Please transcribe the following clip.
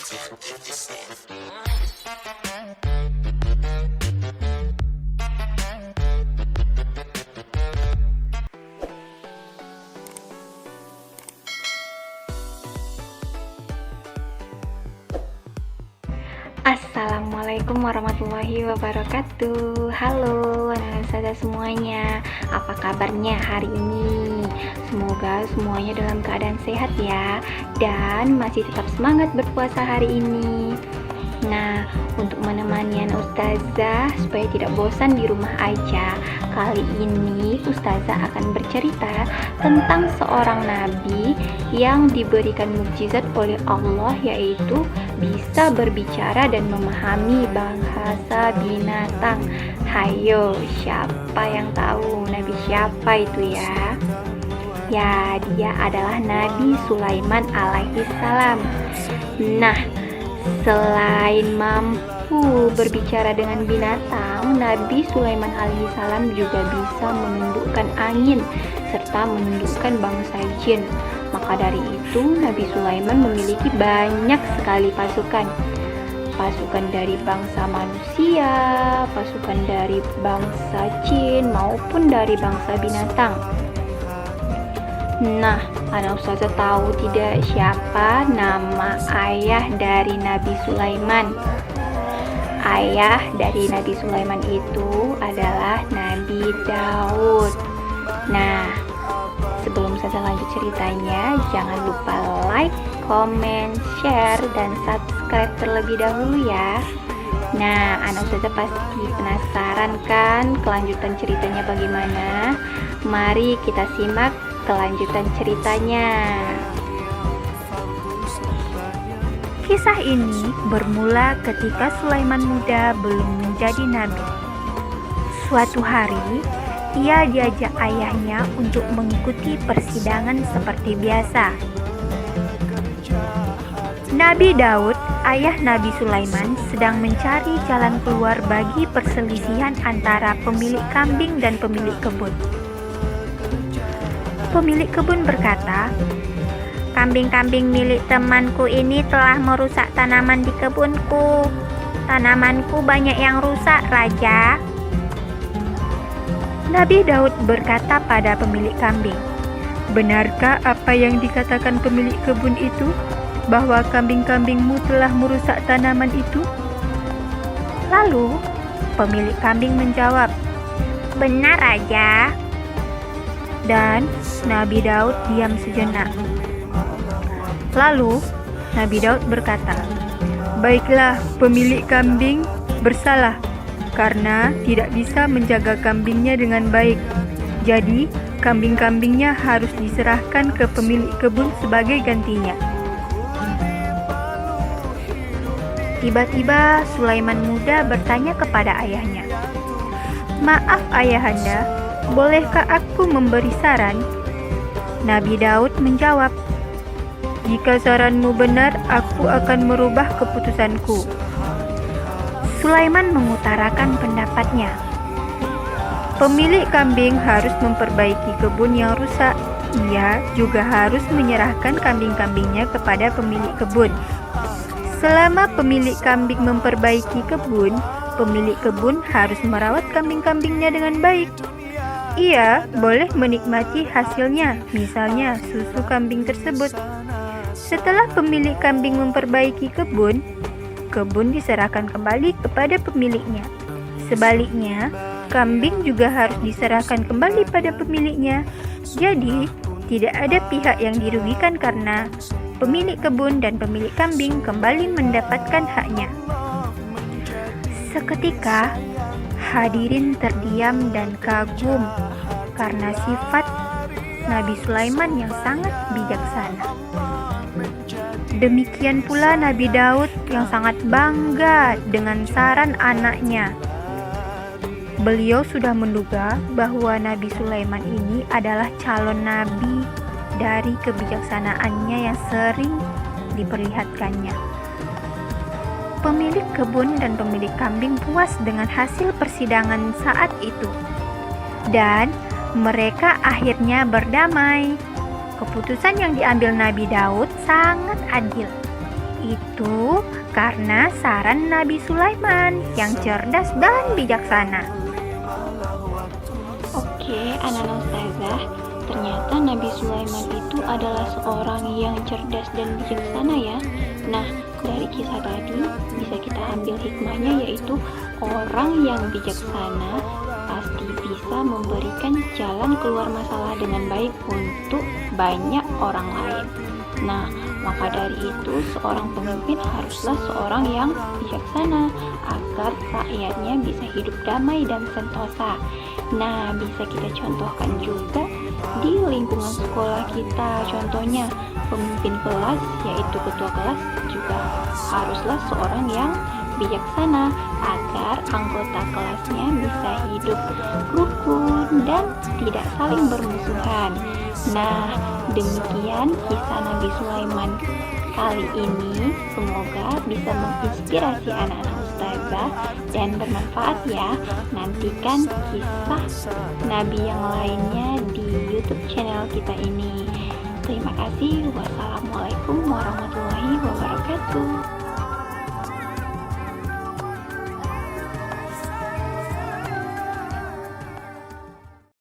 Assalamualaikum warahmatullahi wabarakatuh. Halo anak-anak saya semuanya, apa kabarnya hari ini? Semoga semuanya dalam keadaan sehat ya, dan masih tetap semangat berpuasa hari ini. Nah, untuk menemani anak ustazah supaya tidak bosan di rumah aja, kali ini ustazah akan bercerita tentang seorang nabi yang diberikan mukjizat oleh Allah, yaitu bisa berbicara dan memahami bahasa binatang. Hayo, siapa yang tahu nabi siapa itu ya? Ya, dia adalah Nabi Sulaiman alaihissalam. Nah, selain mampu berbicara dengan binatang, Nabi Sulaiman alaihissalam juga bisa menundukkan angin serta menundukkan bangsa jin. Maka dari itu, Nabi Sulaiman memiliki banyak sekali pasukan. Pasukan dari bangsa manusia, pasukan dari bangsa jin, maupun dari bangsa binatang. Nah, anak ustazah tahu tidak siapa nama ayah dari Nabi Sulaiman? Ayah dari Nabi Sulaiman itu adalah Nabi Daud. Nah, sebelum saya lanjut ceritanya, jangan lupa like, comment, share, dan subscribe terlebih dahulu ya. Nah, anak ustazah pasti penasaran kan kelanjutan ceritanya bagaimana? Mari kita simak kelanjutan ceritanya. Kisah ini bermula ketika Sulaiman muda belum menjadi nabi. Suatu hari, ia diajak ayahnya untuk mengikuti persidangan seperti biasa. Nabi Daud, ayah Nabi Sulaiman, sedang mencari jalan keluar bagi perselisihan antara pemilik kambing dan pemilik kebun. Pemilik kebun berkata, "Kambing-kambing milik temanku ini telah merusak tanaman di kebunku. Tanamanku banyak yang rusak, Raja." Nabi Daud berkata pada pemilik kambing, "Benarkah apa yang dikatakan pemilik kebun itu, bahwa kambing-kambingmu telah merusak tanaman itu?" Lalu, pemilik kambing menjawab, "Benar, Raja." Dan Nabi Daud diam sejenak. Lalu Nabi Daud berkata, "Baiklah, pemilik kambing bersalah karena tidak bisa menjaga kambingnya dengan baik. Jadi, kambing-kambingnya harus diserahkan ke pemilik kebun sebagai gantinya." Tiba-tiba Sulaiman muda bertanya kepada ayahnya, "Maaf ayahanda, bolehkah aku memberi saran?" Nabi Daud menjawab, "Jika saranmu benar, aku akan merubah keputusanku." Sulaiman mengutarakan pendapatnya. Pemilik kambing harus memperbaiki kebun yang rusak. Ia juga harus menyerahkan kambing-kambingnya kepada pemilik kebun. Selama pemilik kambing memperbaiki kebun, pemilik kebun harus merawat kambing-kambingnya dengan baik. Ia boleh menikmati hasilnya, misalnya susu kambing tersebut. Setelah pemilik kambing memperbaiki kebun, kebun diserahkan kembali kepada pemiliknya. Sebaliknya, kambing juga harus diserahkan kembali pada pemiliknya. Jadi, tidak ada pihak yang dirugikan karena pemilik kebun dan pemilik kambing kembali mendapatkan haknya. Seketika, hadirin terdiam dan kagum karena sifat Nabi Sulaiman yang sangat bijaksana. Demikian pula Nabi Daud yang sangat bangga dengan saran anaknya. Beliau sudah menduga bahwa Nabi Sulaiman ini adalah calon nabi dari kebijaksanaannya yang sering diperlihatkannya. Pemilik kebun dan pemilik kambing puas dengan hasil persidangan saat itu, dan mereka akhirnya berdamai. Keputusan yang diambil Nabi Daud sangat adil. itu karena saran Nabi Sulaiman yang cerdas dan bijaksana. Oke, anak-anak ustazah, ternyata Nabi Sulaiman itu adalah seorang yang cerdas dan bijaksana ya. Nah, dari kisah tadi bisa kita ambil hikmahnya, yaitu orang yang bijaksana pasti bisa memberikan jalan keluar masalah dengan baik untuk banyak orang lain. Nah, maka dari itu seorang pemimpin haruslah seorang yang bijaksana agar rakyatnya bisa hidup damai dan sentosa. Nah, bisa kita contohkan juga di lingkungan sekolah kita. Contohnya, pemimpin kelas yaitu ketua kelas juga haruslah seorang yang bijaksana agar anggota kelasnya bisa hidup rukun dan tidak saling bermusuhan. Nah, demikian kisah Nabi Sulaiman kali ini. Semoga bisa menginspirasi anak-anak ustazah dan bermanfaat ya. Nantikan kisah Nabi yang lainnya di YouTube channel kita ini. Terima kasih. Wassalamualaikum warahmatullahi wabarakatuh.